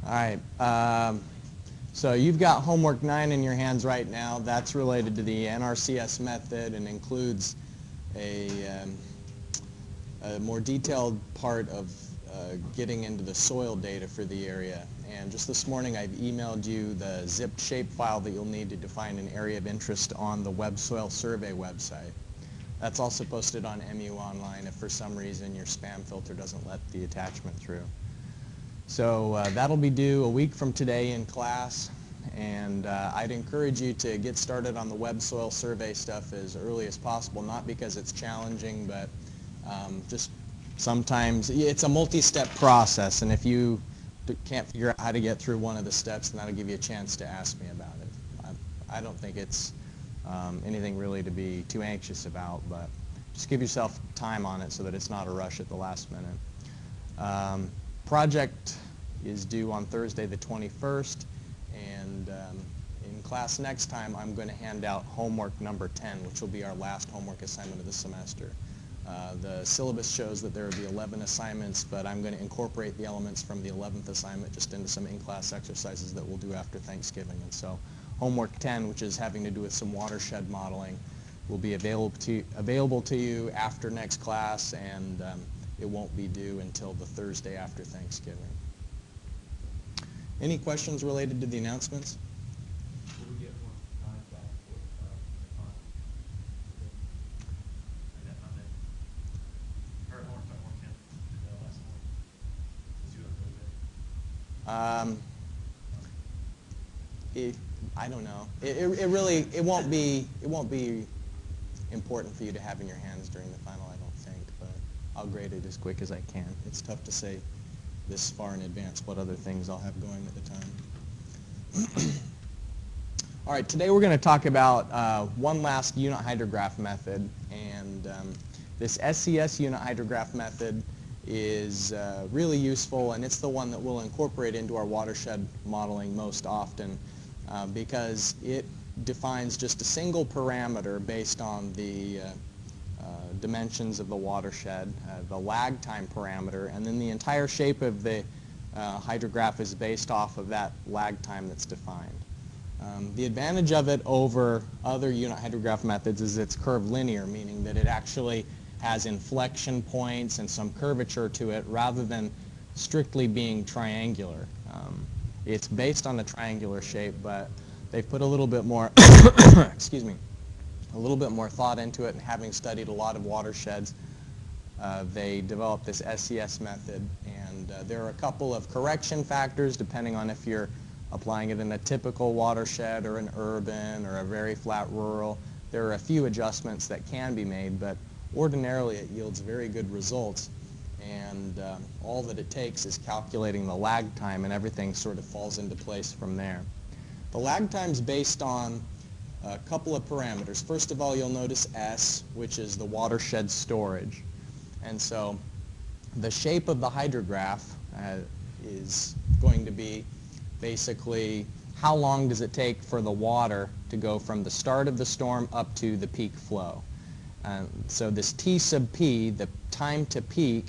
All right. So you've got homework 9 in your hands right now. That's related to the NRCS method and includes a more detailed part of getting into the soil data for the area. And just this morning I've emailed you the zipped shapefile that you'll need to define an area of interest on the Web Soil Survey website. That's also posted on MU Online if for some reason your spam filter doesn't let the attachment through. So that'll be due a week from today in class, and I'd encourage you to get started on the Web Soil Survey stuff as early as possible, not because it's challenging, but just sometimes it's a multi-step process, and if you can't figure out how to get through one of the steps, then that'll give you a chance to ask me about it. I don't think it's anything really to be too anxious about, but just give yourself time on it so that it's not a rush at the last minute. Project is due on Thursday the 21st, and in class next time I'm going to hand out homework number 10, which will be our last homework assignment of the semester. The syllabus shows that there will be 11 assignments, but I'm going to incorporate the elements from the 11th assignment just into some in-class exercises that we'll do after Thanksgiving. And so homework 10, which is having to do with some watershed modeling, will be available to you after next class, and it won't be due until the Thursday after Thanksgiving. Any questions related to the announcements? Will we get more contact with the fund? Or homework 10, the last one. I don't know. It won't be important for you to have in your hands during the final, I don't think, but I'll grade it as quick as I can. It's tough to say this far in advance what other things I'll have going at the time. All right, today we're going to talk about one last unit hydrograph method, and this SCS unit hydrograph method is really useful, and it's the one that we'll incorporate into our watershed modeling most often because it defines just a single parameter based on the dimensions of the watershed, the lag time parameter, and then the entire shape of the hydrograph is based off of that lag time that's defined. The advantage of it over other unit hydrograph methods is it's curvilinear, meaning that it actually has inflection points and some curvature to it rather than strictly being triangular. It's based on a triangular shape, but they've put a little bit more excuse me, a little bit more thought into it, and having studied a lot of watersheds, they developed this SCS method, and there are a couple of correction factors depending on if you're applying it in a typical watershed or an urban or a very flat rural. There are a few adjustments that can be made, but ordinarily it yields very good results, and all that it takes is calculating the lag time, and everything sort of falls into place from there. The lag time is based on a couple of parameters. First of all, you'll notice S, which is the watershed storage. And so the shape of the hydrograph is going to be basically how long does it take for the water to go from the start of the storm up to the peak flow. So this T sub P, the time to peak,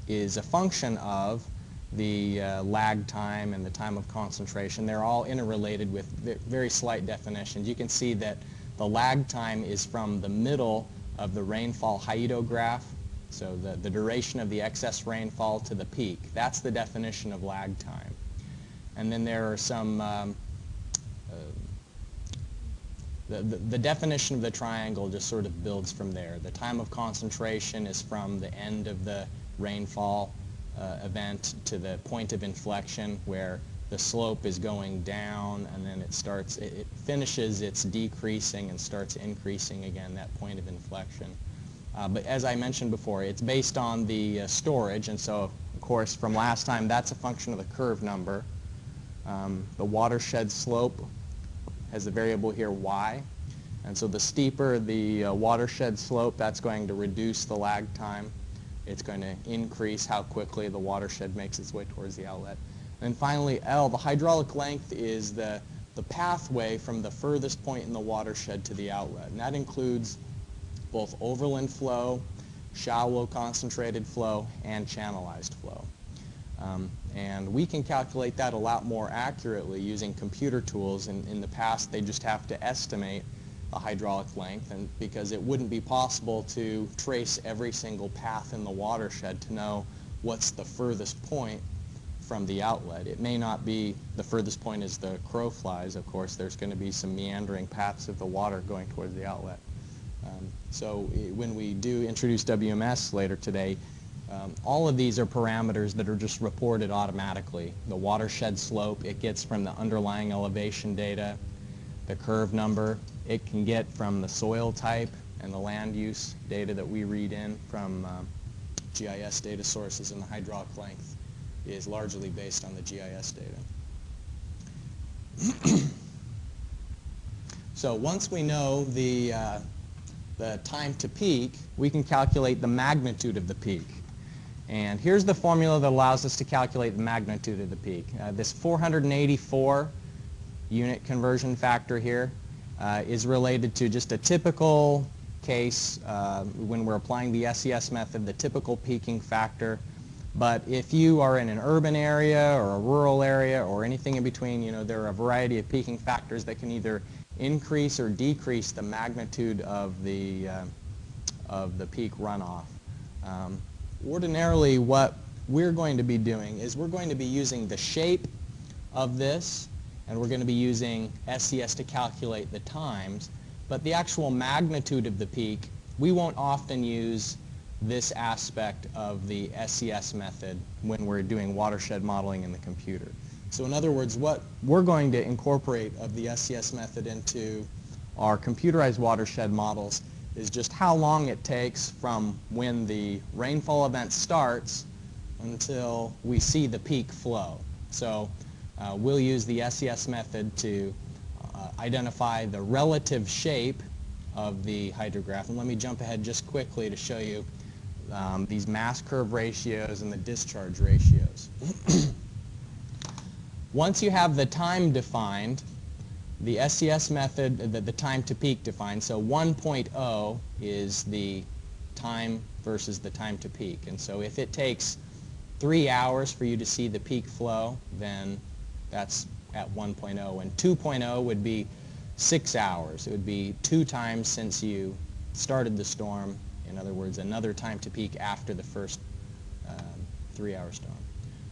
is a function of the lag time and the time of concentration. They're all interrelated with very slight definitions. You can see that the lag time is from the middle of the rainfall hydrograph, so the duration of the excess rainfall to the peak. That's the definition of lag time. And then there are some, the definition of the triangle just sort of builds from there. The time of concentration is from the end of the rainfall event to the point of inflection where the slope is going down, and then it finishes its decreasing and starts increasing again, that point of inflection. But as I mentioned before, it's based on the storage, and so of course from last time that's a function of the curve number. The watershed slope has a variable here y, and so the steeper the watershed slope, that's going to reduce the lag time. It's going to increase how quickly the watershed makes its way towards the outlet. And finally, L, the hydraulic length, is the pathway from the furthest point in the watershed to the outlet. And that includes both overland flow, shallow concentrated flow, and channelized flow. And we can calculate that a lot more accurately using computer tools. In the past, they just have to estimate the hydraulic length, and because it wouldn't be possible to trace every single path in the watershed to know what's the furthest point from the outlet. It may not be the furthest point as the crow flies. Of course, there's going to be some meandering paths of the water going towards the outlet. When we do introduce WMS later today, all of these are parameters that are just reported automatically. The watershed slope, it gets from the underlying elevation data. The curve number, it can get from the soil type and the land use data that we read in from GIS data sources, and the hydraulic length is largely based on the GIS data. So once we know the time to peak, we can calculate the magnitude of the peak. And here's the formula that allows us to calculate the magnitude of the peak. This 484 unit conversion factor here is related to just a typical case when we're applying the SCS method, the typical peaking factor. But if you are in an urban area or a rural area or anything in between, you know, there are a variety of peaking factors that can either increase or decrease the magnitude of the peak runoff. Ordinarily, what we're going to be doing is we're going to be using the shape of this, and we're going to be using SCS to calculate the times, but the actual magnitude of the peak, we won't often use this aspect of the SCS method when we're doing watershed modeling in the computer. So in other words, what we're going to incorporate of the SCS method into our computerized watershed models is just how long it takes from when the rainfall event starts until we see the peak flow. So we'll use the SCS method to identify the relative shape of the hydrograph. And let me jump ahead just quickly to show you these mass curve ratios and the discharge ratios. Once you have the time defined, the SCS method, the time to peak defined, so 1.0 is the time versus the time to peak. And so if it takes 3 hours for you to see the peak flow, then that's at 1.0. And 2.0 would be 6 hours. It would be 2 times since you started the storm. In other words, another time to peak after the first 3-hour storm.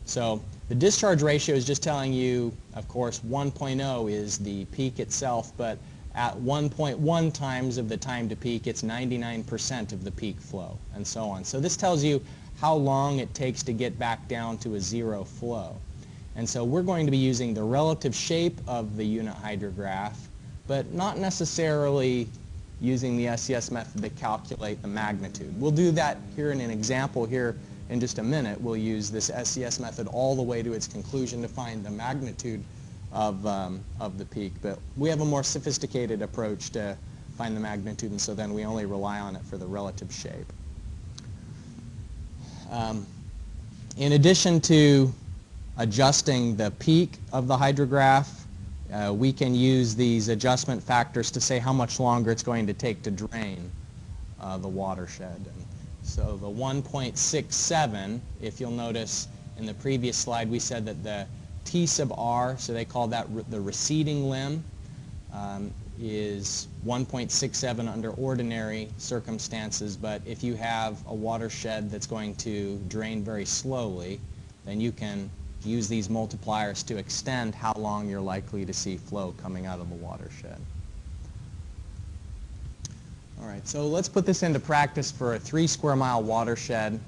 So the discharge ratio is just telling you, of course, 1.0 is the peak itself, but at 1.1 times of the time to peak, it's 99% of the peak flow, and so on. So this tells you how long it takes to get back down to a zero flow. And so we're going to be using the relative shape of the unit hydrograph, but not necessarily using the SCS method to calculate the magnitude. We'll do that here in an example here in just a minute. We'll use this SCS method all the way to its conclusion to find the magnitude of the peak. But we have a more sophisticated approach to find the magnitude, and so then we only rely on it for the relative shape. In addition to adjusting the peak of the hydrograph, we can use these adjustment factors to say how much longer it's going to take to drain the watershed. And so the 1.67, if you'll notice in the previous slide, we said that the T sub r, so they call that the receding limb, is 1.67 under ordinary circumstances, but if you have a watershed that's going to drain very slowly, then you can use these multipliers to extend how long you're likely to see flow coming out of the watershed. All right, so let's put this into practice for a 3 square mile watershed.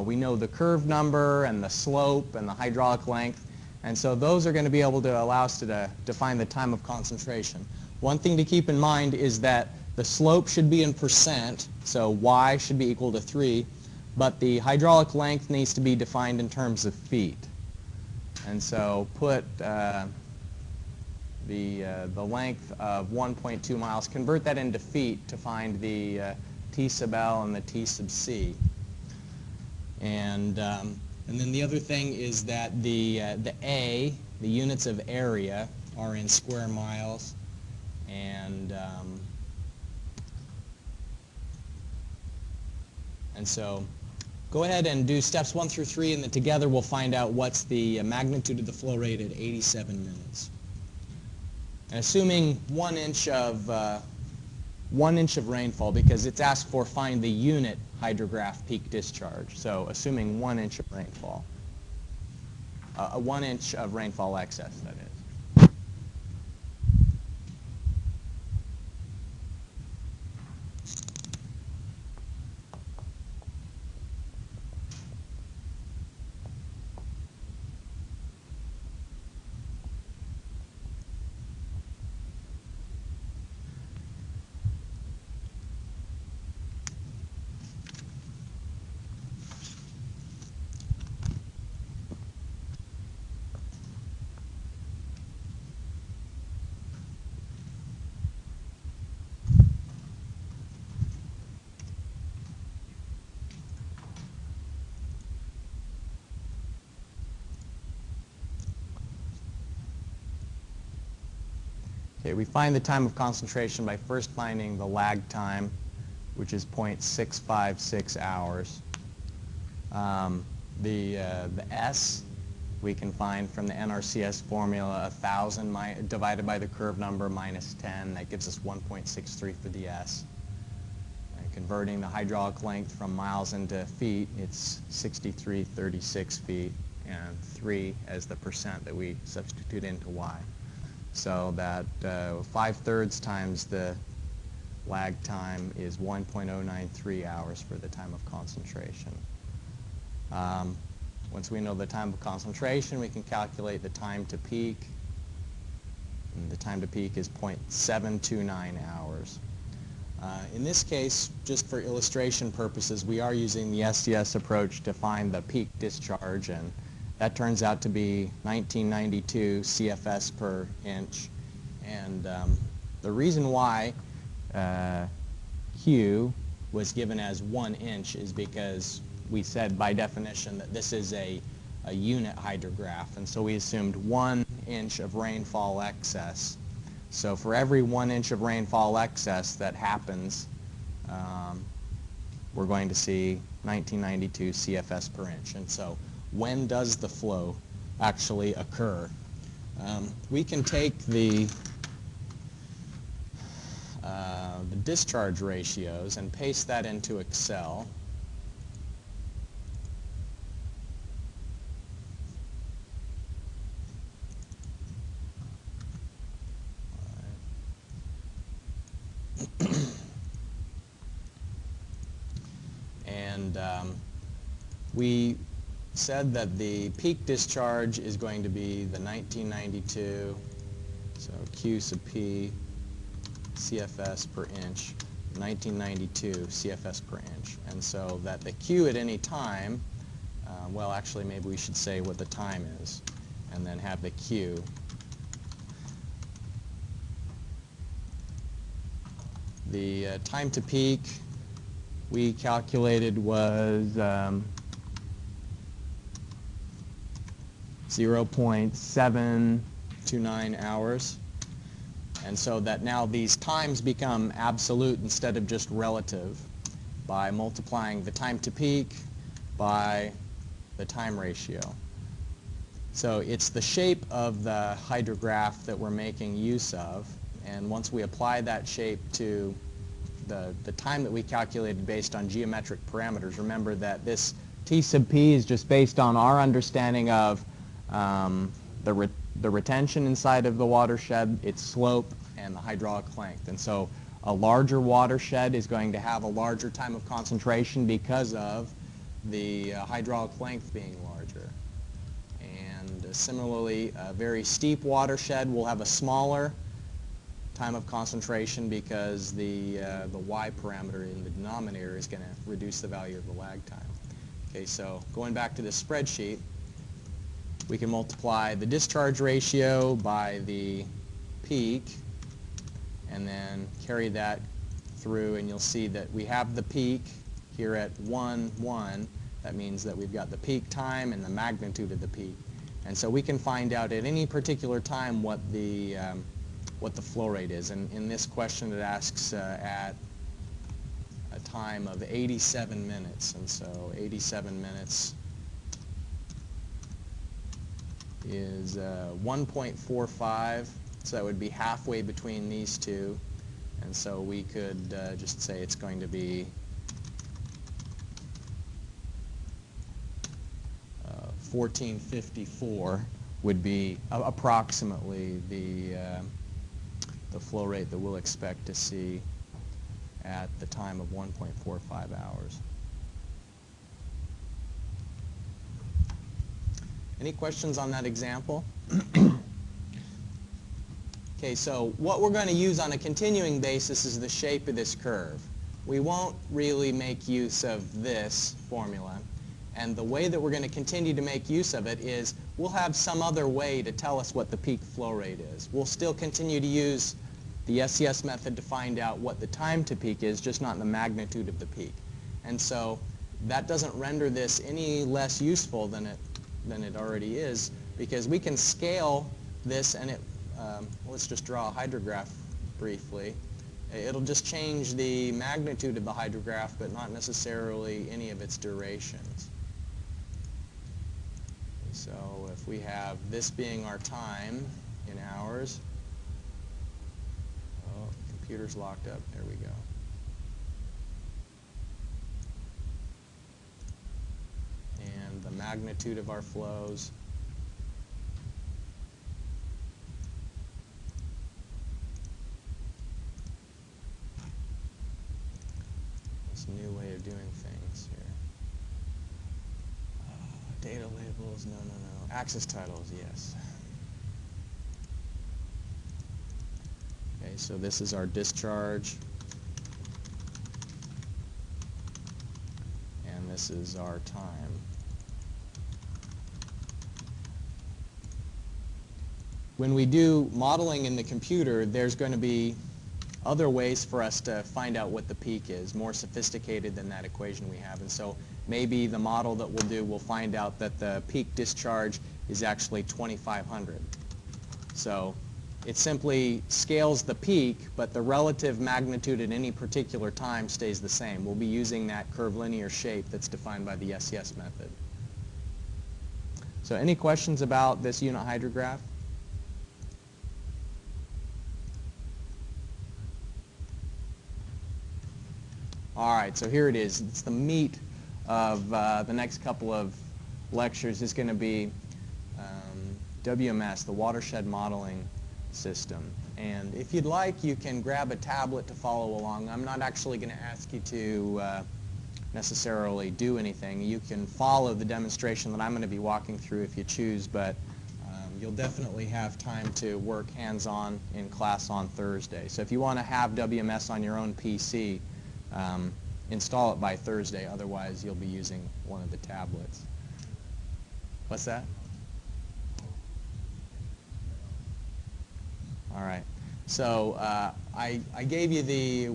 We know the curve number and the slope and the hydraulic length, and so those are going to be able to allow us to define the time of concentration. One thing to keep in mind is that the slope should be in percent, so y should be equal to 3, but the hydraulic length needs to be defined in terms of feet. And so put the length of 1.2 miles, convert that into feet to find the T sub L and the T sub C. And then the other thing is that the A, the units of area, are in square miles, and so go ahead and do steps 1 through 3, and then together we'll find out what's the magnitude of the flow rate at 87 minutes. And assuming 1 inch of rainfall, because it's asked for find the unit hydrograph peak discharge. So assuming 1 inch of rainfall, 1 inch of rainfall excess, that is. Okay, we find the time of concentration by first finding the lag time, which is 0.656 hours. The S we can find from the NRCS formula, 1,000 divided by the curve number minus 10. That gives us 1.63 for the S. And converting the hydraulic length from miles into feet, it's 6336 feet, and 3 as the percent that we substitute into Y. So that 5/3 times the lag time is 1.093 hours for the time of concentration. Once we know the time of concentration, we can calculate the time to peak. And the time to peak is 0.729 hours. In this case, just for illustration purposes, we are using the SCS approach to find the peak discharge, and that turns out to be 1992 CFS per inch. And the reason why Q was given as 1 inch is because we said by definition that this is a unit hydrograph, and so we assumed 1 inch of rainfall excess. So for every 1 inch of rainfall excess that happens, we're going to see 1992 CFS per inch. And so when does the flow actually occur? We can take the discharge ratios and paste that into Excel. And we said that the peak discharge is going to be the 1992, so Q sub P CFS per inch, 1992 CFS per inch. And so that the Q at any time, well actually maybe we should say what the time is, and then have the Q. The time to peak we calculated was 0.729 hours. And so that now these times become absolute instead of just relative by multiplying the time to peak by the time ratio. So it's the shape of the hydrograph that we're making use of, and once we apply that shape to the time that we calculated based on geometric parameters, remember that this T sub P is just based on our understanding of the retention inside of the watershed, its slope, and the hydraulic length. And so a larger watershed is going to have a larger time of concentration because of the hydraulic length being larger. And similarly, a very steep watershed will have a smaller time of concentration because the Y parameter in the denominator is going to reduce the value of the lag time. Okay, so going back to this spreadsheet, we can multiply the discharge ratio by the peak and then carry that through, and you'll see that we have the peak here at 1, That means that we've got the peak time and the magnitude of the peak. And so we can find out at any particular time what the flow rate is. And in this question it asks at time of 87 minutes. And so 87 minutes is 1.45, so that would be halfway between these two. And so we could just say it's going to be 1454 would be approximately the flow rate that we'll expect to see at the time of 1.45 hours. Any questions on that example? Okay, so what we're going to use on a continuing basis is the shape of this curve. We won't really make use of this formula. And the way that we're going to continue to make use of it is we'll have some other way to tell us what the peak flow rate is. We'll still continue to use the SCS method to find out what the time to peak is, just not the magnitude of the peak. And so that doesn't render this any less useful than it already is, because we can scale this, and let's just draw a hydrograph briefly. It'll just change the magnitude of the hydrograph, but not necessarily any of its durations. So if we have this being our time in hours, oh, the computer's locked up, there we go. And the magnitude of our flows. This new way of doing things here. Data labels, no. Access titles, yes. Okay, so this is our discharge. And this is our time. When we do modeling in the computer, there's going to be other ways for us to find out what the peak is, more sophisticated than that equation we have. And so maybe the model that we'll do will find out that the peak discharge is actually 2,500. So it simply scales the peak, but the relative magnitude at any particular time stays the same. We'll be using that curvilinear shape that's defined by the SCS method. So any questions about this unit hydrograph? All right, so here it is. It's the meat of the next couple of lectures is going to be WMS, the Watershed Modeling System. And if you'd like, you can grab a tablet to follow along. I'm not actually going to ask you to necessarily do anything. You can follow the demonstration that I'm going to be walking through if you choose, but you'll definitely have time to work hands-on in class on Thursday. So if you want to have WMS on your own PC, install it by Thursday, otherwise you'll be using one of the tablets. What's that? All right. So I gave you the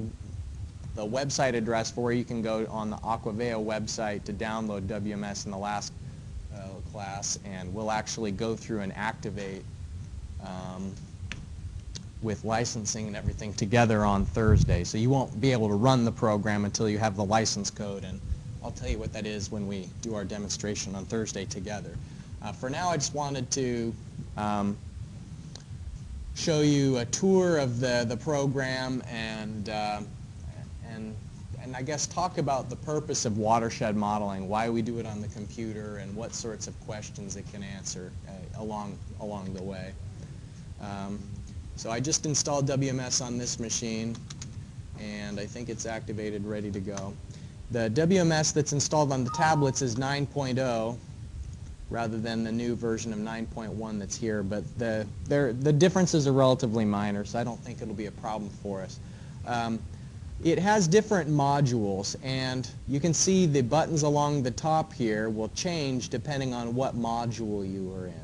website address for where you can go on the Aquaveo website to download WMS in the last class, and we'll actually go through and activate with licensing and everything together on Thursday. So you won't be able to run the program until you have the license code, and I'll tell you what that is when we do our demonstration on Thursday together. For now, I just wanted to show you a tour of the program and I guess talk about the purpose of watershed modeling, why we do it on the computer, and what sorts of questions it can answer along the way. So I just installed WMS on this machine, and I think it's activated, ready to go. The WMS that's installed on the tablets is 9.0 rather than the new version of 9.1 that's here, but the differences are relatively minor, so I don't think it'll be a problem for us. It has different modules, and you can see the buttons along the top here will change depending on what module you are in.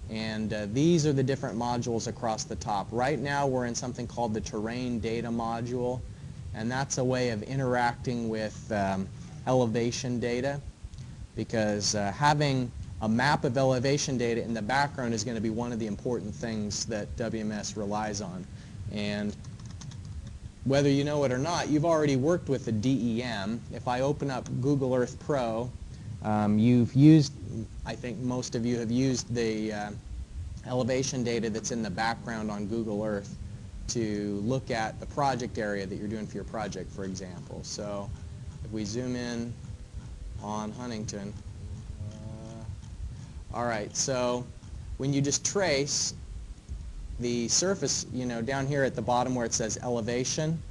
And these are the different modules across the top. Right now we're in something called the terrain data module, and that's a way of interacting with elevation data, because having a map of elevation data in the background is going to be one of the important things that WMS relies on. And whether you know it or not, you've already worked with the DEM. If I open up Google Earth Pro, you've used, I think most of you have used the elevation data that's in the background on Google Earth to look at the project area that you're doing for your project, for example. So if we zoom in on Huntington, all right, so when you just trace the surface, you know, down here at the bottom where it says elevation,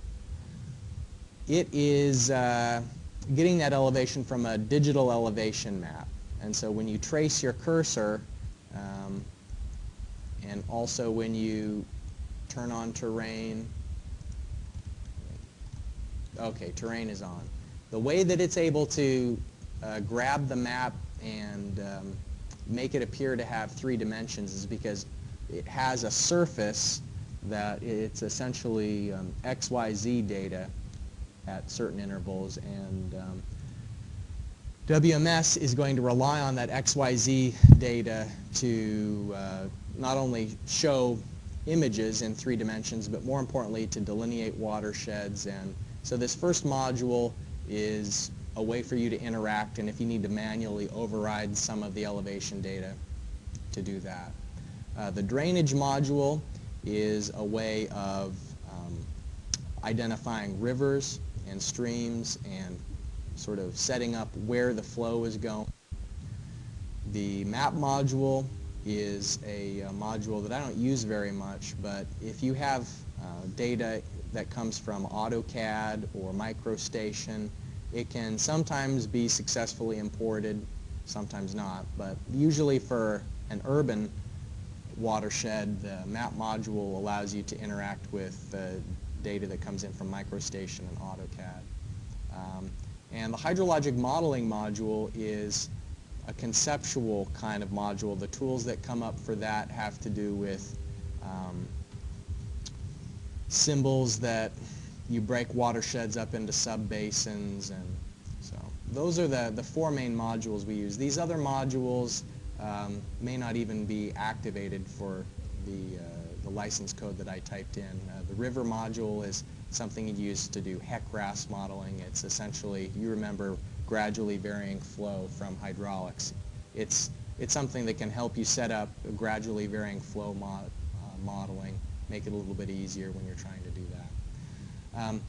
it is getting that elevation from a digital elevation map. And so when you trace your cursor, and also when you turn on terrain, okay, terrain is on. The way that it's able to grab the map and make it appear to have 3 dimensions is because it has a surface that it's essentially XYZ data at certain intervals, and WMS is going to rely on that XYZ data to not only show images in 3 dimensions, but more importantly to delineate watersheds. And so this first module is a way for you to interact, and if you need to manually override some of the elevation data, to do that. The drainage module is a way of identifying rivers and streams and sort of setting up where the flow is going. The map module is a module that I don't use very much, but if you have data that comes from AutoCAD or MicroStation, it can sometimes be successfully imported, sometimes not, but usually for an urban watershed, the map module allows you to interact with the data that comes in from MicroStation and AutoCAD. And the hydrologic modeling module is a conceptual kind of module. The tools that come up for that have to do with symbols that you break watersheds up into sub-basins, and so those are the 4 main modules we use. These other modules may not even be activated for the license code that I typed in. The river module is something you use to do HEC-RAS modeling. It's essentially, you remember, gradually varying flow from hydraulics. It's something that can help you set up a gradually varying flow modeling, make it a little bit easier when you're trying to do that.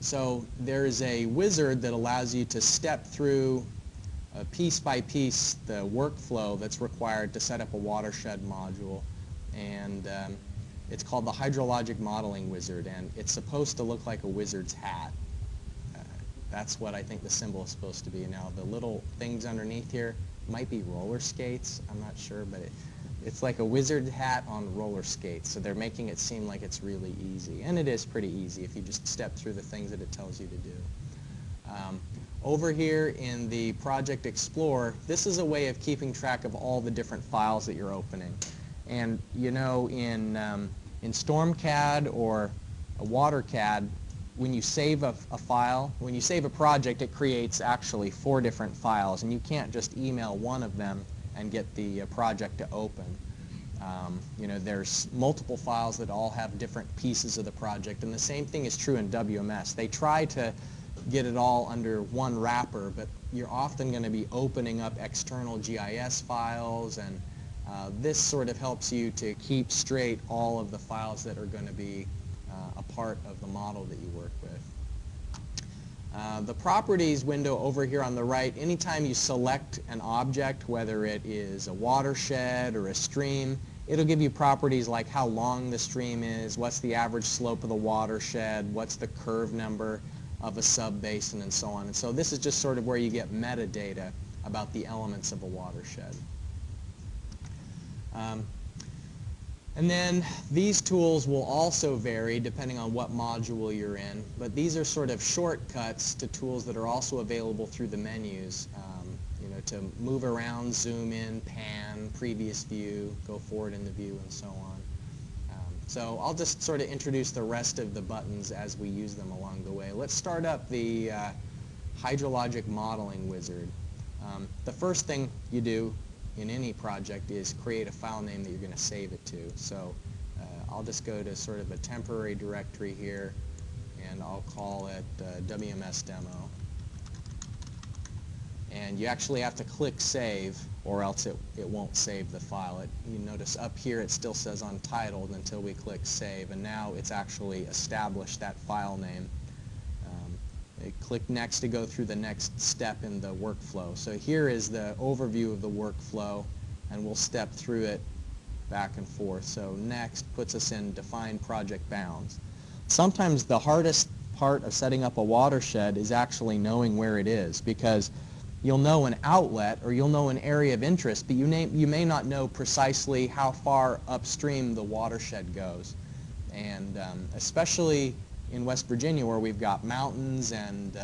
So there's a wizard that allows you to step through piece by piece the workflow that's required to set up a watershed module, and it's called the Hydrologic Modeling Wizard, and it's supposed to look like a wizard's hat. That's what I think the symbol is supposed to be. Now the little things underneath here might be roller skates, I'm not sure, but it's like a wizard hat on roller skates, so they're making it seem like it's really easy, and it is pretty easy if you just step through the things that it tells you to do. Over here in the Project Explorer, this is a way of keeping track of all the different files that you're opening. And you know, in StormCAD or a WaterCAD, when you save a file, when you save a project, it creates actually 4 different files, and you can't just email one of them and get the project to open. You know, there's multiple files that all have different pieces of the project, and the same thing is true in WMS. They try to get it all under one wrapper, but you're often going to be opening up external GIS files, and this sort of helps you to keep straight all of the files that are going to be a part of the model that you work with. The properties window over here on the right, anytime you select an object, whether it is a watershed or a stream, it'll give you properties like how long the stream is, what's the average slope of the watershed, what's the curve number of a sub-basin, and so on. And so this is just sort of where you get metadata about the elements of a watershed. And then these tools will also vary depending on what module you're in, but these are sort of shortcuts to tools that are also available through the menus, you know, to move around, zoom in, pan, previous view, go forward in the view, and so on. So I'll just sort of introduce the rest of the buttons as we use them along the way. Let's start up the Hydrologic Modeling Wizard. The first thing you do in any project is create a file name that you're going to save it to. So I'll just go to sort of a temporary directory here, and I'll call it WMS demo. And you actually have to click save, or else it won't save the file. You notice up here it still says untitled until we click save, and now it's actually established that file name. Click next to go through the next step in the workflow. So here is the overview of the workflow, and we'll step through it back and forth. So next puts us in define project bounds. Sometimes the hardest part of setting up a watershed is actually knowing where it is, because you'll know an outlet or you'll know an area of interest, but you may not know precisely how far upstream the watershed goes. And especially in West Virginia, where we've got mountains and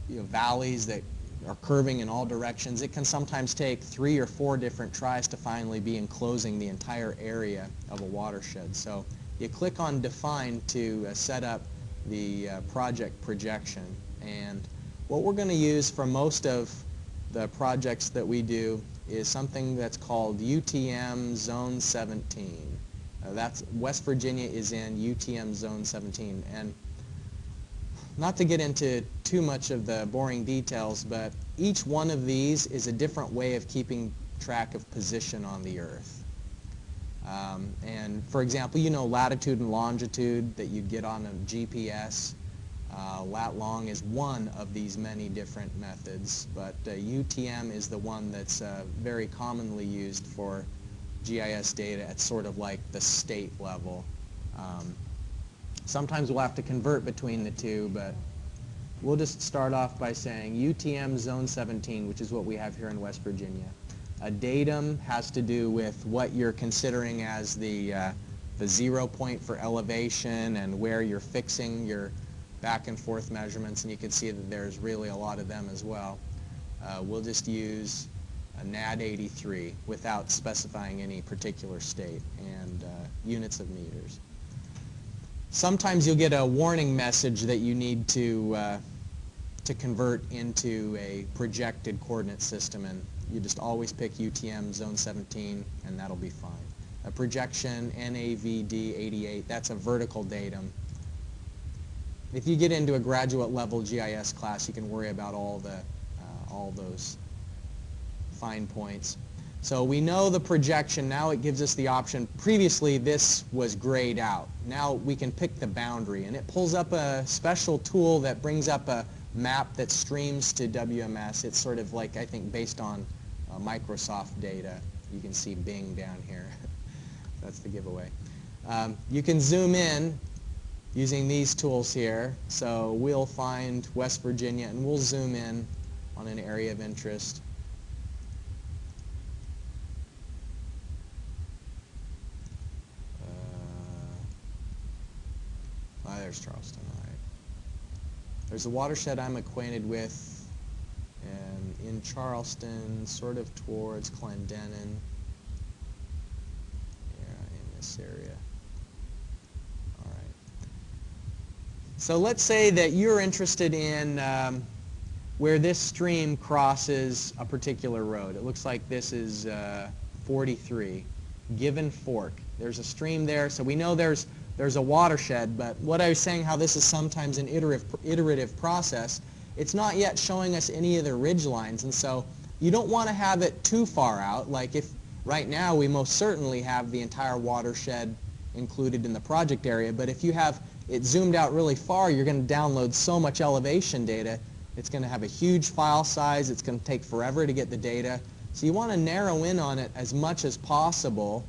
valleys that are curving in all directions, it can sometimes take 3 or 4 different tries to finally be enclosing the entire area of a watershed. So you click on define to set up the project projection. And what we're going to use for most of the projects that we do is something that's called UTM Zone 17. That's West Virginia is in UTM Zone 17. And not to get into too much of the boring details, but each one of these is a different way of keeping track of position on the Earth. And for example, you know latitude and longitude that you'd get on a GPS. Lat long is one of these many different methods, but UTM is the one that's very commonly used for GIS data at sort of like the state level. Sometimes we'll have to convert between the two, but we'll just start off by saying UTM Zone 17, which is what we have here in West Virginia. A datum has to do with what you're considering as the 0 point for elevation and where you're fixing your back and forth measurements, and you can see that there's really a lot of them as well. We'll just use a NAD 83 without specifying any particular state, and units of meters. Sometimes you'll get a warning message that you need to convert into a projected coordinate system, and you just always pick UTM Zone 17 and that'll be fine. A projection NAVD 88, that's a vertical datum. If you get into a graduate level GIS class, you can worry about all those fine points. So we know the projection. Now it gives us the option. Previously this was grayed out. Now we can pick the boundary, and it pulls up a special tool that brings up a map that streams to WMS. It's sort of like, I think, based on Microsoft data. You can see Bing down here. That's the giveaway. You can zoom in using these tools here. So we'll find West Virginia and we'll zoom in on an area of interest. There's Charleston, all right. There's a watershed I'm acquainted with in Charleston, sort of towards Clendenin. Yeah, in this area. All right. So let's say that you're interested in where this stream crosses a particular road. It looks like this is 43, Given Fork. There's a stream there, so we know there's a watershed, but what I was saying, how this is sometimes an iterative process, it's not yet showing us any of the ridge lines, and so you don't want to have it too far out. Like if right now we most certainly have the entire watershed included in the project area, but if you have it zoomed out really far, you're going to download so much elevation data, it's going to have a huge file size, it's going to take forever to get the data. So you want to narrow in on it as much as possible.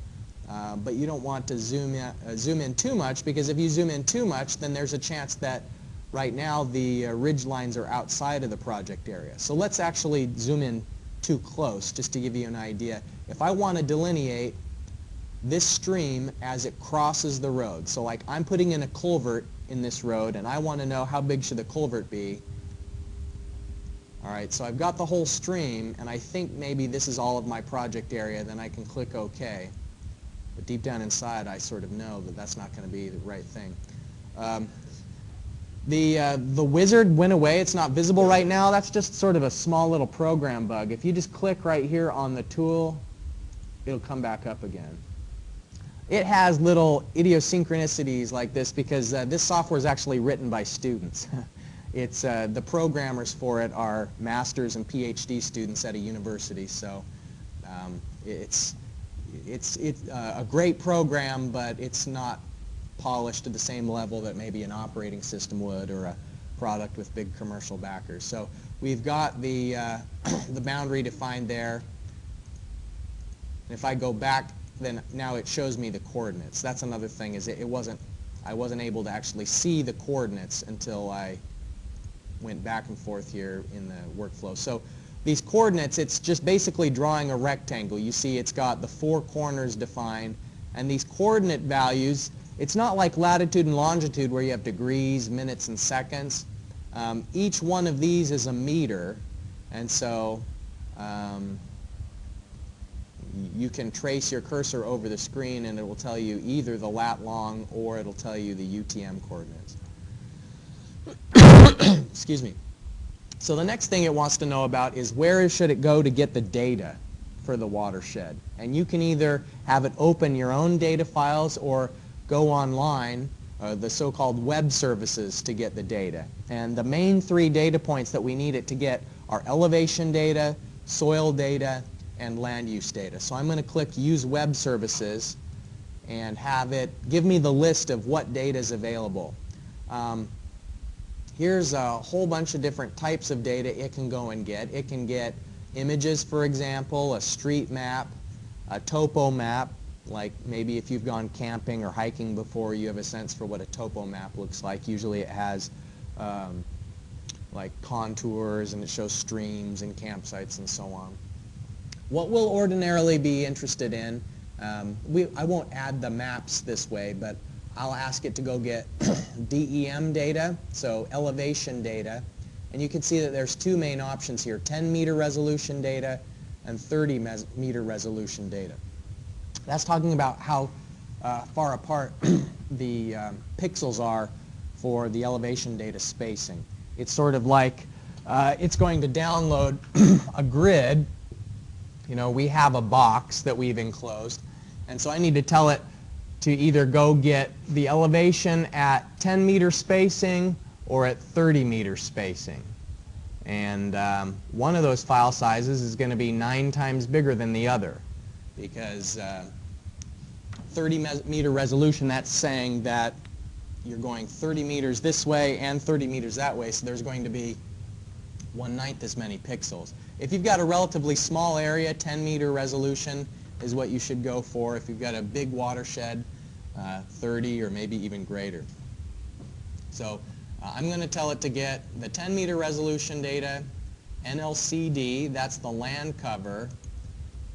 But you don't want to zoom in too much, because if you zoom in too much, then there's a chance that right now the ridge lines are outside of the project area. So let's actually zoom in too close, just to give you an idea. If I want to delineate this stream as it crosses the road, so like I'm putting in a culvert in this road, and I want to know how big should the culvert be. All right, so I've got the whole stream, and I think maybe this is all of my project area, then I can click OK. But deep down inside, I sort of know that that's not going to be the right thing. The wizard went away. It's not visible right now. That's just sort of a small little program bug. If you just click right here on the tool, it'll come back up again. It has little idiosyncronicities like this because this software is actually written by students. It's the programmers for it are masters and PhD students at a university, so it's a great program, but it's not polished to the same level that maybe an operating system would or a product with big commercial backers. So we've got the the boundary defined there. And if I go back, then now it shows me the coordinates. That's another thing, is I wasn't able to actually see the coordinates until I went back and forth here in the workflow. So these coordinates, it's just basically drawing a rectangle. You see it's got the 4 corners defined, and these coordinate values, it's not like latitude and longitude where you have degrees, minutes, and seconds. Each one of these is a meter, and so you can trace your cursor over the screen and it will tell you either the lat long or it'll tell you the UTM coordinates. Excuse me. So the next thing it wants to know about is where should it go to get the data for the watershed. And you can either have it open your own data files or go online, the so-called web services, to get the data. And the main 3 data points that we need it to get are elevation data, soil data, and land use data. So I'm going to click Use Web Services and have it give me the list of what data is available. Here's a whole bunch of different types of data it can go and get. It can get images, for example, a street map, a topo map, like maybe if you've gone camping or hiking before, you have a sense for what a topo map looks like. Usually it has like contours and it shows streams and campsites and so on. What we'll ordinarily be interested in, I won't add the maps this way, but I'll ask it to go get DEM data, so elevation data. And you can see that there's 2 main options here, 10-meter resolution data and 30-meter resolution data. That's talking about how far apart the pixels are for the elevation data spacing. It's sort of like it's going to download a grid. You know, we have a box that we've enclosed, and so I need to tell it to either go get the elevation at 10-meter spacing or at 30-meter spacing. And one of those file sizes is going to be 9 times bigger than the other, because 30-meter resolution, that's saying that you're going 30 meters this way and 30 meters that way, so there's going to be 1/9 as many pixels. If you've got a relatively small area, 10-meter resolution is what you should go for. If you've got a big watershed, 30 or maybe even greater. So I'm going to tell it to get the 10-meter resolution data, NLCD, that's the land cover,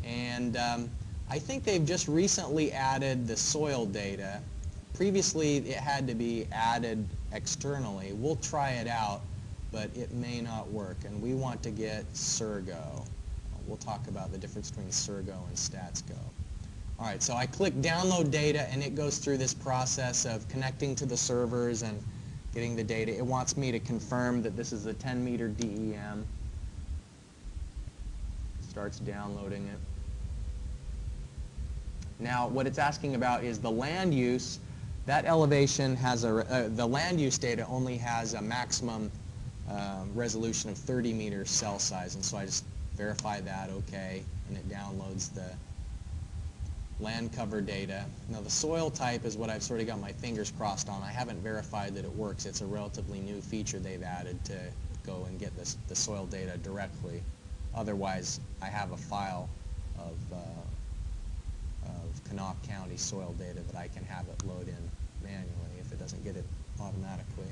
and I think they've just recently added the soil data. Previously it had to be added externally. We'll try it out, but it may not work, and we want to get Surgo. We'll talk about the difference between Surgo and StatsGo. All right, so I click Download Data, and it goes through this process of connecting to the servers and getting the data. It wants me to confirm that this is a 10-meter DEM. Starts downloading it. Now, what it's asking about is the land use. That elevation has the land use data only has a maximum resolution of 30 meters cell size, and so I just verify that, okay, and it downloads the land cover data. Now the soil type is what I've sort of got my fingers crossed on. I haven't verified that it works. It's a relatively new feature they've added to go and get the soil data directly. Otherwise, I have a file of Kanawha County soil data that I can have it load in manually if it doesn't get it automatically.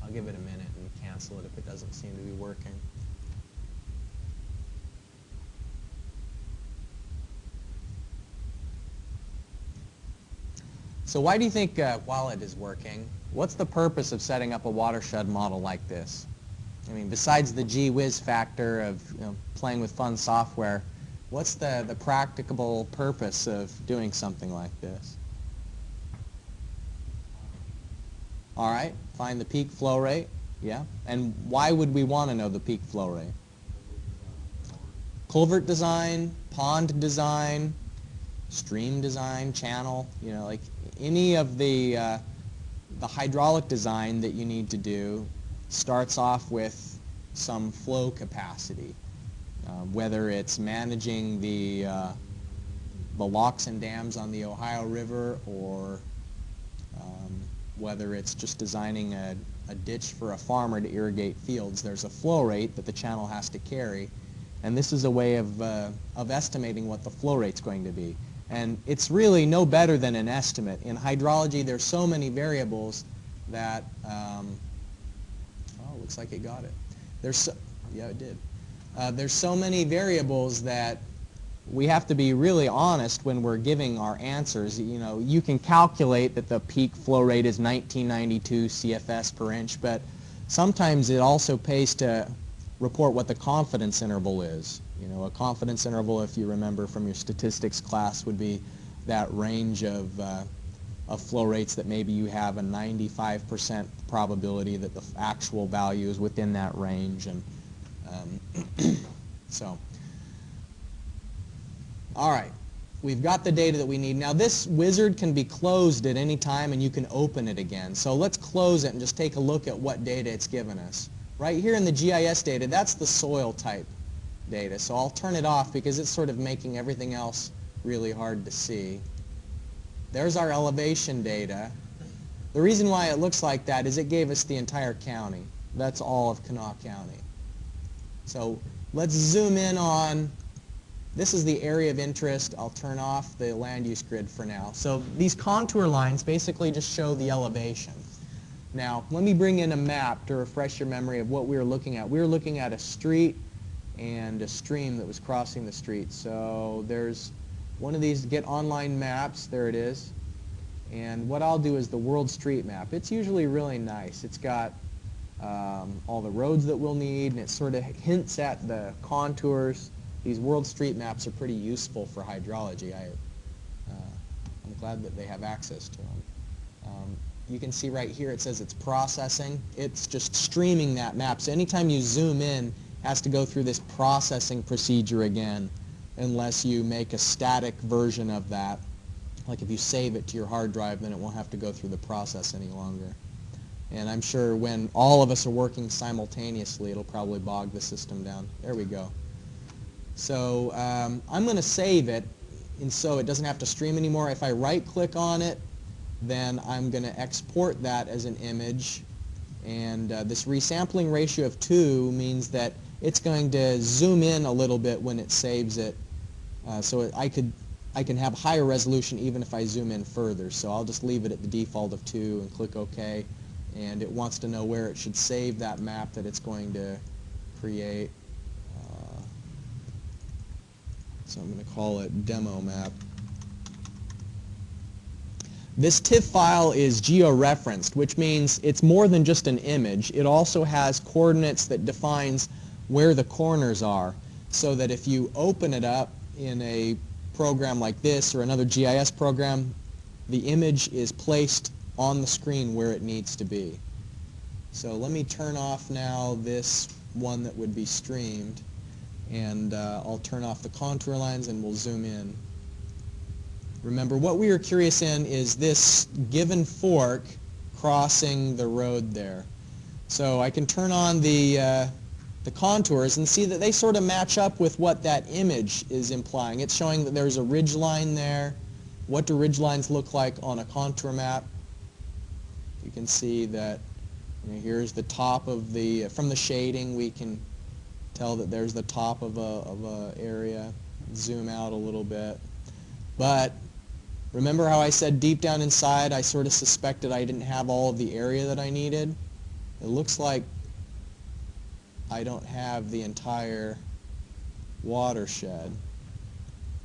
I'll give it a minute and cancel it if it doesn't seem to be working. So why do you think, while it is working, what's the purpose of setting up a watershed model like this? I mean, besides the gee whiz factor of playing with fun software, what's the practicable purpose of doing something like this? All right, find the peak flow rate. Yeah, and why would we want to know the peak flow rate? culvert design, pond design, stream design, channel, you know, like any of the hydraulic design that you need to do starts off with some flow capacity, whether it's managing the locks and dams on the Ohio River, or whether it's just designing a ditch for a farmer to irrigate fields. There's a flow rate that the channel has to carry, and this is a way of estimating what the flow rate's going to be. And it's really no better than an estimate. In hydrology, there's so many variables that, oh, looks like it got it. Yeah, it did. There's so many variables that we have to be really honest when we're giving our answers. You know, you can calculate that the peak flow rate is 1992 CFS per inch, but sometimes it also pays to report what the confidence interval is. You know, a confidence interval, if you remember from your statistics class, would be that range of flow rates that maybe you have a 95% probability that the actual value is within that range. And so, all right, we've got the data that we need. Now this wizard can be closed at any time and you can open it again. So let's close it and just take a look at what data it's given us. Right here in the GIS data, that's the soil type data. So I'll turn it off because it's sort of making everything else really hard to see. There's our elevation data. The reason why it looks like that is it gave us the entire county. That's all of Kanawha County. So let's zoom in on, this is the area of interest. I'll turn off the land use grid for now. So these contour lines basically just show the elevation. Now, let me bring in a map to refresh your memory of what we were looking at. We were looking at a street and a stream that was crossing the street. So there's one of these, get online maps, there it is. And what I'll do is the world street map. It's usually really nice. It's got all the roads that we'll need, and it sort of hints at the contours. These world street maps are pretty useful for hydrology. I'm glad that they have access to them. You can see right here it says it's processing. It's just streaming that map. So anytime you zoom in, it has to go through this processing procedure again, unless you make a static version of that. Like if you save it to your hard drive, then it won't have to go through the process any longer. And I'm sure when all of us are working simultaneously, it'll probably bog the system down. There we go. So I'm going to save it, and so it doesn't have to stream anymore. If I right-click on it, then I'm going to export that as an image. And this resampling ratio of 2 means that it's going to zoom in a little bit when it saves it. So I can have higher resolution even if I zoom in further. So I'll just leave it at the default of 2 and click OK. And it wants to know where it should save that map that it's going to create. So I'm going to call it demo map. This TIFF file is georeferenced, which means it's more than just an image. It also has coordinates that defines where the corners are, so that if you open it up in a program like this or another GIS program, the image is placed on the screen where it needs to be. So let me turn off now this one that would be streamed, and I'll turn off the contour lines and we'll zoom in. Remember, what we are curious in is this given fork crossing the road there. So I can turn on the contours and see that they sort of match up with what that image is implying. It's showing that there's a ridge line there. What do ridge lines look like on a contour map? You can see that, you know, here's the top of the, from the shading we can tell that there's the top of a area. Zoom out a little bit. But remember how I said deep down inside I sort of suspected I didn't have all of the area that I needed? It looks like I don't have the entire watershed.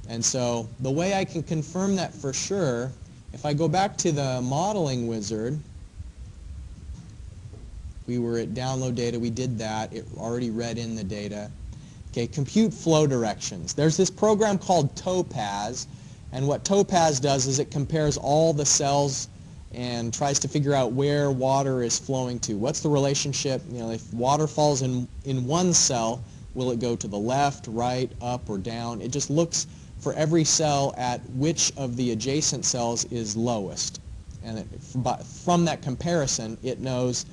And so the way I can confirm that for sure, if I go back to the modeling wizard, we were at download data, we did that, it already read in the data. Okay, compute flow directions. There's this program called Topaz, and what Topaz does is it compares all the cells and tries to figure out where water is flowing to. What's the relationship, you know, if water falls in one cell, Will it go to the left, right, up, or down? It just looks for every cell at which of the adjacent cells is lowest. And from that comparison, it knows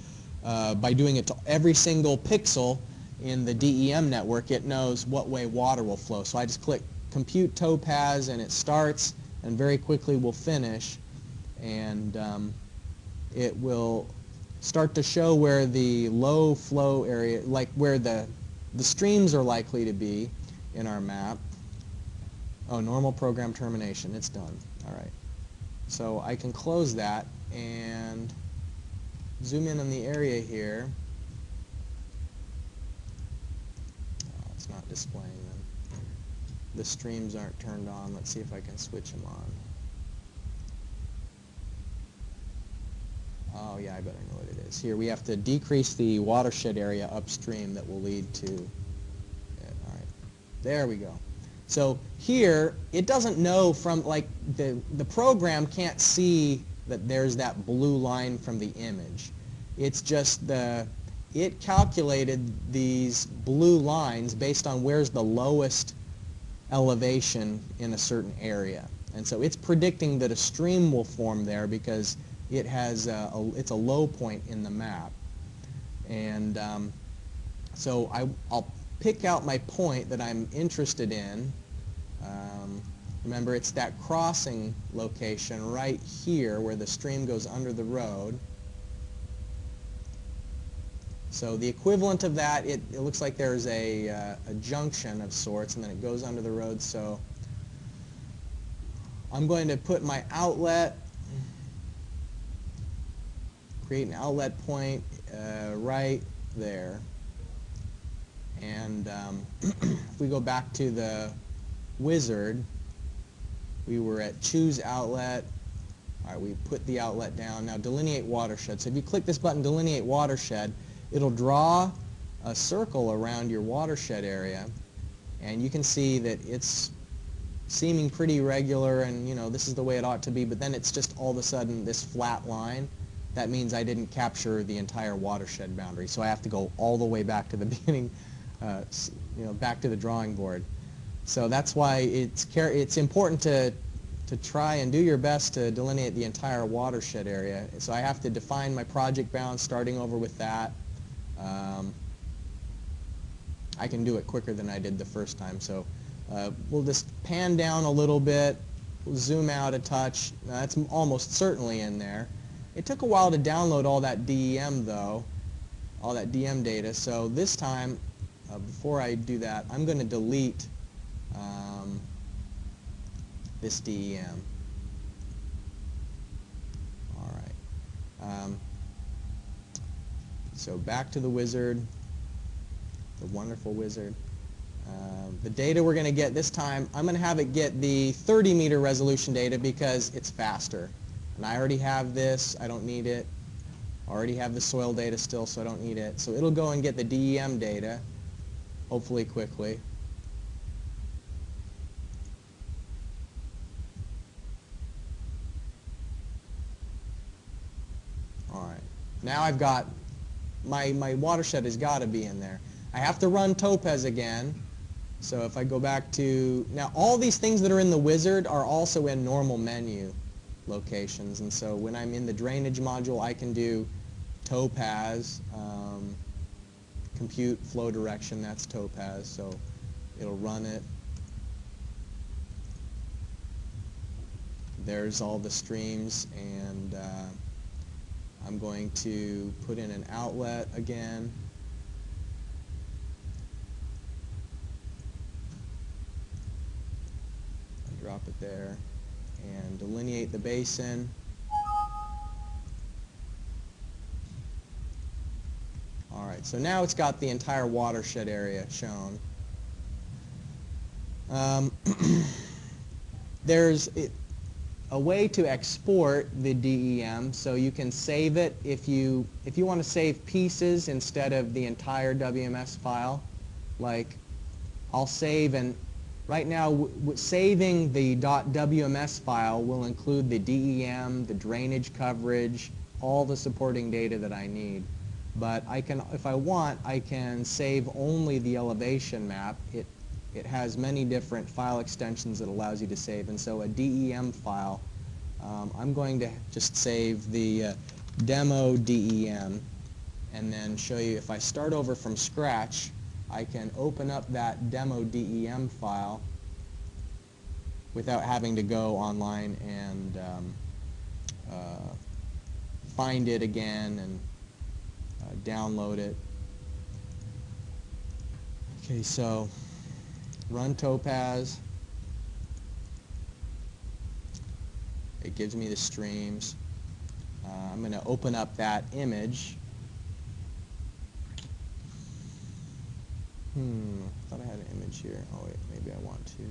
by doing it to every single pixel in the DEM network, it knows what way water will flow. So I just click Compute Topaz, and it starts, and very quickly will finish. And it will start to show where the low flow area, like where the streams are likely to be in our map. Oh, normal program termination. It's done. All right. So I can close that and zoom in on the area here. Oh, it's not displaying them. The streams aren't turned on. Let's see if I can switch them on. Oh yeah, I bet I know what it is. Here we have to decrease the watershed area upstream that will lead to, yeah, all right, there we go. So here, it doesn't know from, like, the program can't see that there's that blue line from the image. It's just it calculated these blue lines based on where's the lowest elevation in a certain area. And so it's predicting that a stream will form there because it has it's a low point in the map. And so I'll pick out my point that I'm interested in. Remember, it's that crossing location right here where the stream goes under the road. So the equivalent of that, it looks like there's a junction of sorts, and then it goes under the road. So I'm going to put my outlet, create an outlet point right there. And if we go back to the wizard, we were at choose outlet. All right, we put the outlet down. Now delineate watershed. So if you click this button, delineate watershed, it'll draw a circle around your watershed area, and you can see that it's seeming pretty regular, and you know, this is the way it ought to be, but then it's just all of a sudden this flat line. That means I didn't capture the entire watershed boundary, so I have to go all the way back to the beginning, back to the drawing board. So that's why it's important to try and do your best to delineate the entire watershed area. So I have to define my project bounds, starting over with that. I can do it quicker than I did the first time. So we'll just pan down a little bit, we'll zoom out a touch. Now, that's almost certainly in there. It took a while to download all that DEM though, all that DEM data. So this time, before I do that, I'm going to delete this DEM. All right. So back to the wizard, the wonderful wizard. The data we're going to get this time, I'm going to have it get the 30-meter resolution data because it's faster. And I already have this. I don't need it. I already have the soil data still, so I don't need it. So it'll go and get the DEM data, hopefully quickly. All right. Now I've got my watershed has got to be in there. I have to run Topaz again. So if I go back to, now all these things that are in the wizard are also in normal menu locations. And so when I'm in the drainage module, I can do Topaz, compute flow direction, that's Topaz. So it'll run it. There's all the streams, and I'm going to put in an outlet again. Drop it there and delineate the basin. All right, so now it's got the entire watershed area shown. There's a way to export the DEM, so you can save it if you want to save pieces instead of the entire WMS file. Like I'll save, and right now saving the .wms file will include the DEM, the drainage coverage, all the supporting data that I need. But I can, if I want, I can save only the elevation map. It has many different file extensions that allows you to save, and so a DEM file, I'm going to just save the demo DEM and then show you if I start over from scratch, I can open up that demo DEM file without having to go online and find it again and download it. Okay, so run Topaz. It gives me the streams. I'm going to open up that image. I thought I had an image here. Oh wait, maybe I want to.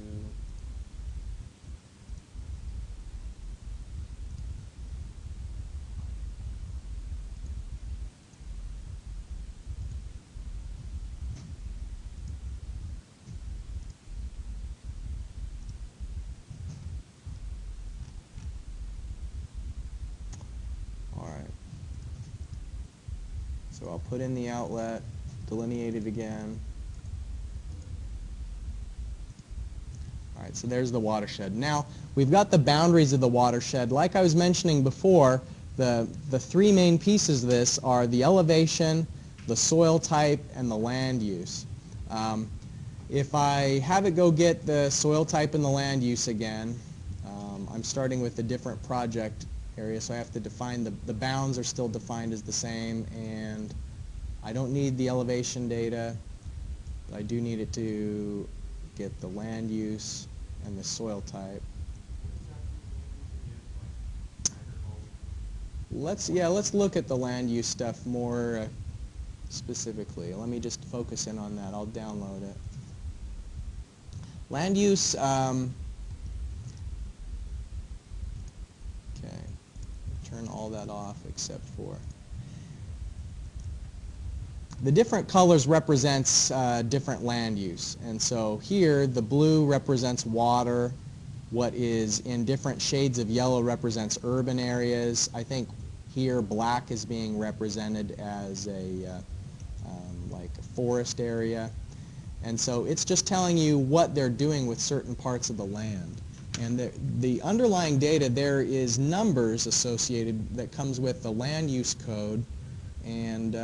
So I'll put in the outlet, delineate it again. All right, so there's the watershed. Now, we've got the boundaries of the watershed. Like I was mentioning before, the three main pieces of this are the elevation, the soil type, and the land use. If I have it go get the soil type and the land use again, I'm starting with a different project area, so I have to define the bounds are still defined as the same, and I don't need the elevation data, but I do need it to get the land use and the soil type. Let's look at the land use stuff more specifically. Let me just focus in on that. I'll download it. Land use, turn all that off except for the different colors represents different land use, and so here the blue represents water, what is in different shades of yellow represents urban areas. I think here black is being represented as a like a forest area, and so it's just telling you what they're doing with certain parts of the land. And the underlying data, there is numbers associated that comes with the land use code. And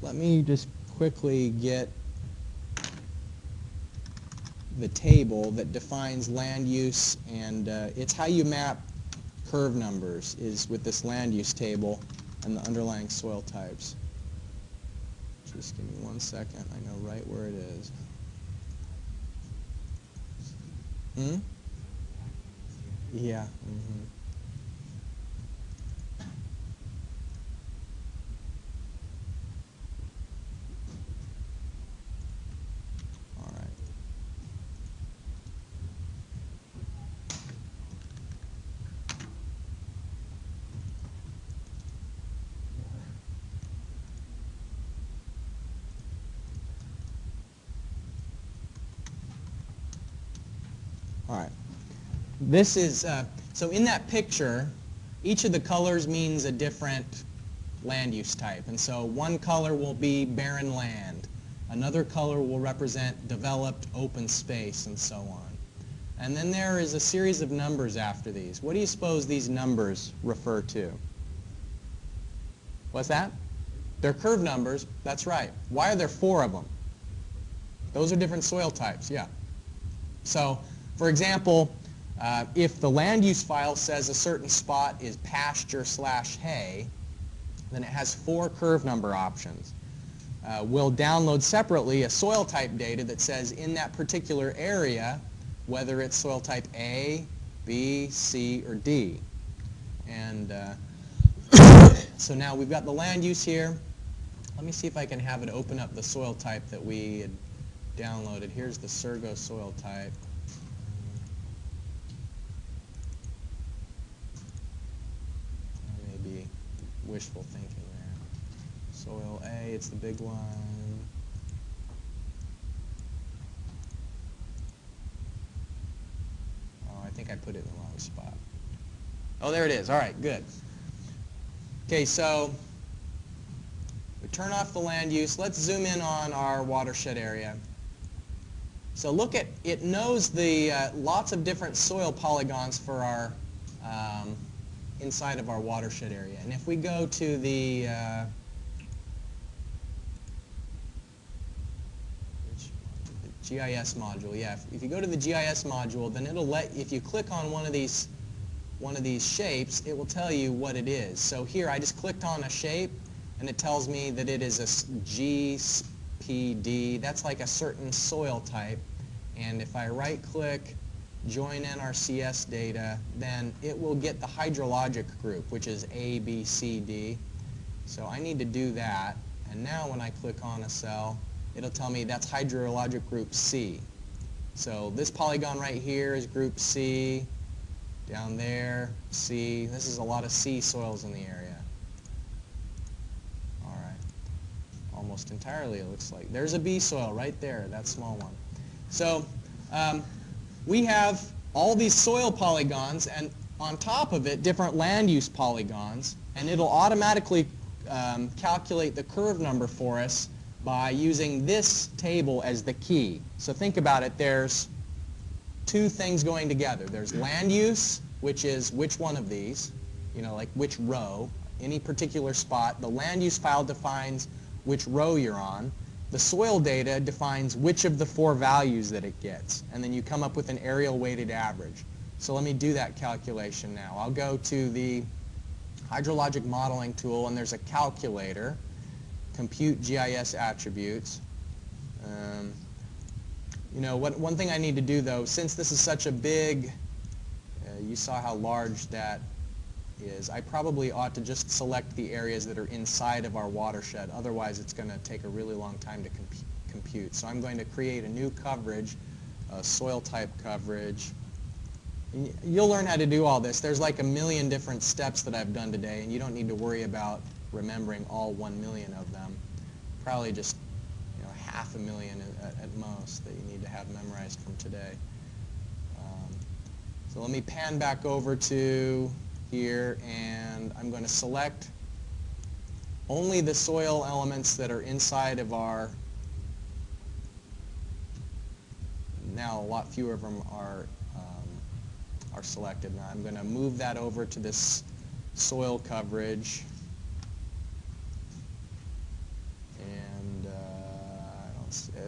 let me just quickly get the table that defines land use, and it's how you map curve numbers is with this land use table and the underlying soil types. Just give me 1 second. I know right where it is. Yeah. All right. All right. This is, so in that picture, each of the colors means a different land use type. And so one color will be barren land. Another color will represent developed open space, and so on. And then there is a series of numbers after these. What do you suppose these numbers refer to? What's that? They're curve numbers. That's right. Why are there 4 of them? Those are different soil types, yeah. So, for example, if the land use file says a certain spot is pasture/hay, then it has 4 curve number options. We'll download separately a soil type data that says in that particular area whether it's soil type A, B, C, or D. And so now we've got the land use here. Let me see if I can have it open up the soil type that we had downloaded. Here's the Surgo soil type. Maybe wishful thinking there. Soil A, it's the big one. Oh, I think I put it in the wrong spot. Oh, there it is. All right, good. Okay, so we turn off the land use. Let's zoom in on our watershed area. So look at, it knows the lots of different soil polygons for our inside of our watershed area. And if we go to the GIS module, yeah, if you go to the GIS module, then it'll let, if you click on one of these shapes, it will tell you what it is. So here I just clicked on a shape and it tells me that it is a GPD. That's like a certain soil type. And if I right click, join NRCS data, then it will get the hydrologic group, which is A, B, C, D. So I need to do that. And now when I click on a cell, it'll tell me that's hydrologic group C. So this polygon right here is group C. Down there, C. This is a lot of C soils in the area. All right. Almost entirely, it looks like. There's a B soil right there, that small one. So we have all these soil polygons, and on top of it, different land use polygons, and it'll automatically calculate the curve number for us by using this table as the key. So think about it, there's two things going together. There's land use, which is which one of these, you know, like which row, any particular spot. The land use file defines which row you're on. The soil data defines which of the four values that it gets. And then you come up with an areal weighted average. So let me do that calculation now. I'll go to the hydrologic modeling tool, and there's a calculator. Compute GIS attributes. You know, one thing I need to do though, since this is such a big, you saw how large that is, I probably ought to just select the areas that are inside of our watershed. Otherwise it's going to take a really long time to compute. So I'm going to create a new coverage, soil type coverage. And you'll learn how to do all this. There's like a million different steps that I've done today, and you don't need to worry about remembering all 1 million of them. Probably just, you know, 500,000 at most that you need to have memorized from today. So let me pan back over to here, and I'm going to select only the soil elements that are inside of our, now a lot fewer of them are selected. Now I'm going to move that over to this soil coverage.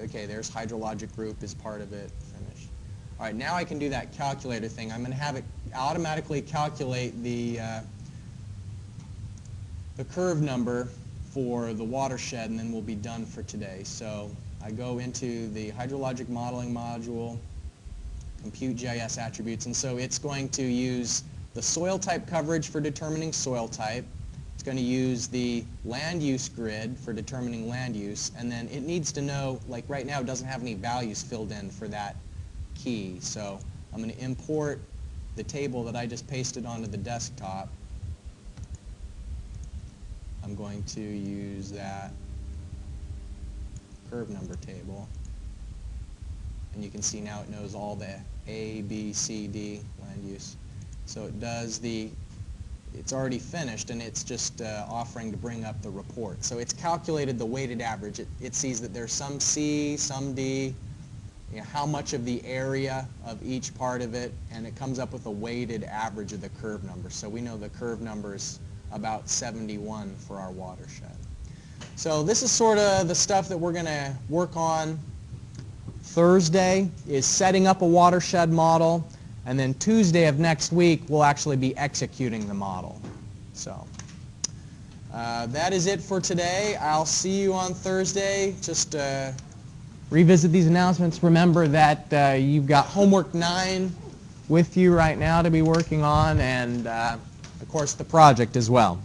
Okay, there's hydrologic group is part of it. Finished. All right, now I can do that calculator thing. I'm going to have it automatically calculate the curve number for the watershed, and then we'll be done for today. So I go into the hydrologic modeling module, compute GIS attributes, and so it's going to use the soil type coverage for determining soil type. It's going to use the land use grid for determining land use, and then it needs to know, like right now it doesn't have any values filled in for that key. So I'm going to import the table that I just pasted onto the desktop. I'm going to use that curve number table, and you can see now it knows all the A, B, C, D land use. So it does the, it's already finished, and it's just offering to bring up the report. So it's calculated the weighted average. It sees that there's some C, some D, you know, how much of the area of each part of it, and it comes up with a weighted average of the curve number. So we know the curve number is about 71 for our watershed. So this is sort of the stuff that we're going to work on. Thursday is setting up a watershed model, and then Tuesday of next week we'll actually be executing the model. So that is it for today. I'll see you on Thursday. Just revisit these announcements. Remember that you've got homework 9 with you right now to be working on, and of course the project as well.